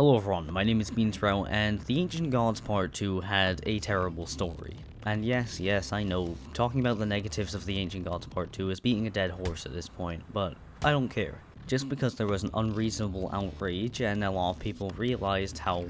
Hello everyone, my name is Beansprout, and The Ancient Gods Part 2 had a terrible story. And yes, I know, talking about the negatives of The Ancient Gods Part 2 is beating a dead horse at this point, but I don't care. Just because there was an unreasonable outrage and a lot of people realized how,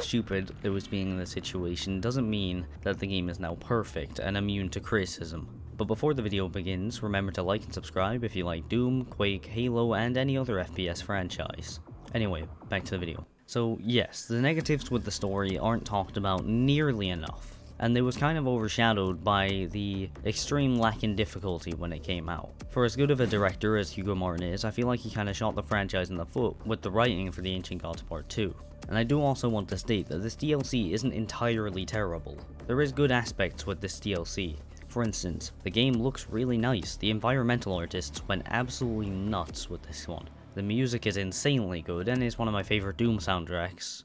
stupid it was being in the situation doesn't mean that the game is now perfect and immune to criticism. But before the video begins, remember to like and subscribe if you like Doom, Quake, Halo, and any other FPS franchise. Anyway, back to the video. So yes, the negatives with the story aren't talked about nearly enough, and it was kind of overshadowed by the extreme lack in difficulty when it came out. For as good of a director as Hugo Martin is, I feel like he kind of shot the franchise in the foot with the writing for The Ancient Gods Part 2. And I do also want to state that this DLC isn't entirely terrible. There is good aspects with this DLC. For instance, the game looks really nice. The environmental artists went absolutely nuts with this one. The music is insanely good and is one of my favorite Doom soundtracks.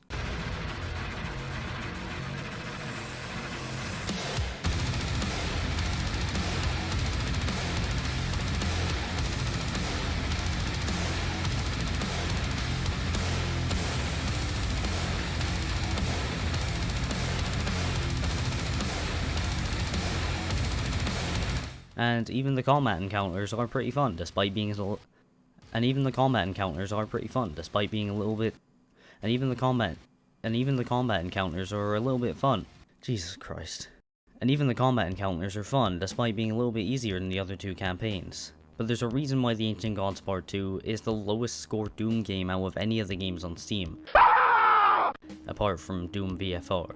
And even the combat encounters are pretty fun, despite being a even the combat encounters are a little bit fun. Jesus Christ. And even the combat encounters are fun, despite being a little bit easier than the other two campaigns. But there's a reason why The Ancient Gods Part 2 is the lowest scored Doom game out of any of the games on Steam. Apart from Doom VFR.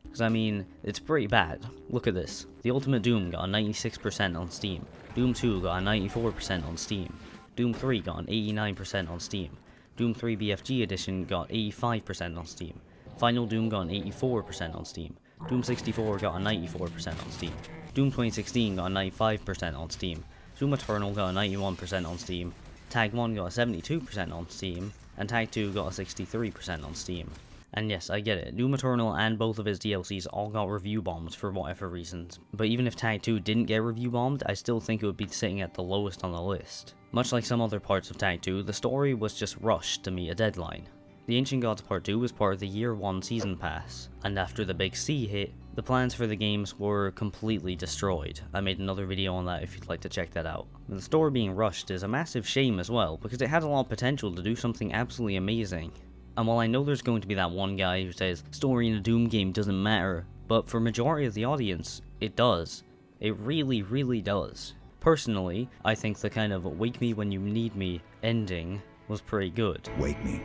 Because I mean, it's pretty bad. Look at this. The Ultimate Doom got a 96% on Steam. Doom 2 got a 94% on Steam. Doom 3 got an 89% on Steam. Doom 3 BFG Edition got 85% on Steam. Final Doom got an 84% on Steam. Doom 64 got a 94% on Steam. Doom 2016 got a 95% on Steam. Doom Eternal got a 91% on Steam. Tag 1 got a 72% on Steam. And Tag 2 got a 63% on Steam. And yes, I get it, Doom Eternal and both of his DLCs all got review bombed for whatever reasons. But even if Tag 2 didn't get review bombed, I still think it would be sitting at the lowest on the list. Much like some other parts of Tag 2, the story was just rushed to meet a deadline. The Ancient Gods Part 2 was part of the Year 1 Season Pass, and after the big C hit, the plans for the games were completely destroyed. I made another video on that if you'd like to check that out. The story being rushed is a massive shame as well, because it had a lot of potential to do something absolutely amazing. And while I know there's going to be that one guy who says, story in a Doom game doesn't matter, but for majority of the audience, it does. It really does. Personally, I think the kind of wake me when you need me ending was pretty good. Wake me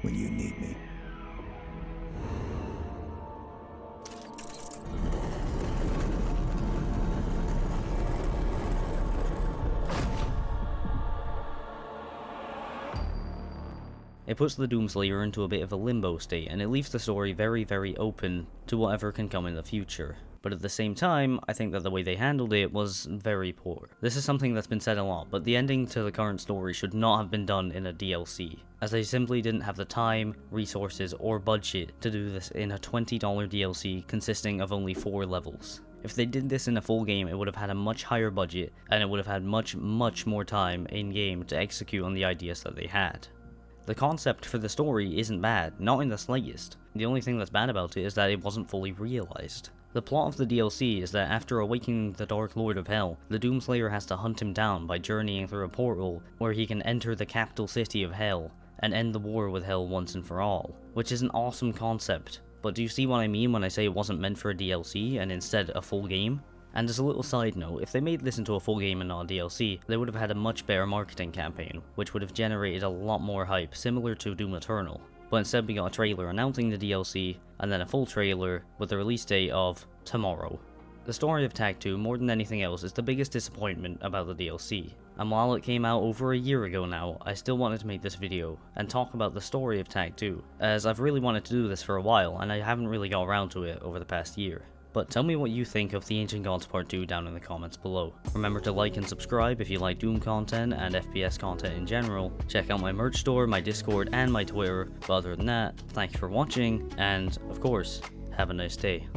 when you need me. It puts the Doomslayer into a bit of a limbo state, and it leaves the story very open to whatever can come in the future. But at the same time, I think that the way they handled it was very poor. This is something that's been said a lot, but the ending to the current story should not have been done in a DLC, as they simply didn't have the time, resources, or budget to do this in a $20 DLC consisting of only 4 levels. If they did this in a full game, it would have had a much higher budget, and it would have had much more time in-game to execute on the ideas that they had. The concept for the story isn't bad, not in the slightest. The only thing that's bad about it is that it wasn't fully realized. The plot of the DLC is that after awakening the Dark Lord of Hell, the Doomslayer has to hunt him down by journeying through a portal where he can enter the capital city of Hell and end the war with Hell once and for all, which is an awesome concept. But do you see what I mean when I say it wasn't meant for a DLC and instead a full game? And as a little side note, if they made this into a full game and not a DLC, they would have had a much better marketing campaign, which would have generated a lot more hype, similar to Doom Eternal. But instead we got a trailer announcing the DLC, and then a full trailer with the release date of tomorrow. The story of Tag 2, more than anything else, is the biggest disappointment about the DLC. And while it came out over a year ago now, I still wanted to make this video and talk about the story of Tag 2, as I've really wanted to do this for a while, and I haven't really got around to it over the past year. But tell me what you think of The Ancient Gods Part 2 down in the comments below. Remember to like and subscribe if you like Doom content and FPS content in general. Check out my merch store, my Discord, and my Twitter. But other than that, thank you for watching, and of course, have a nice day.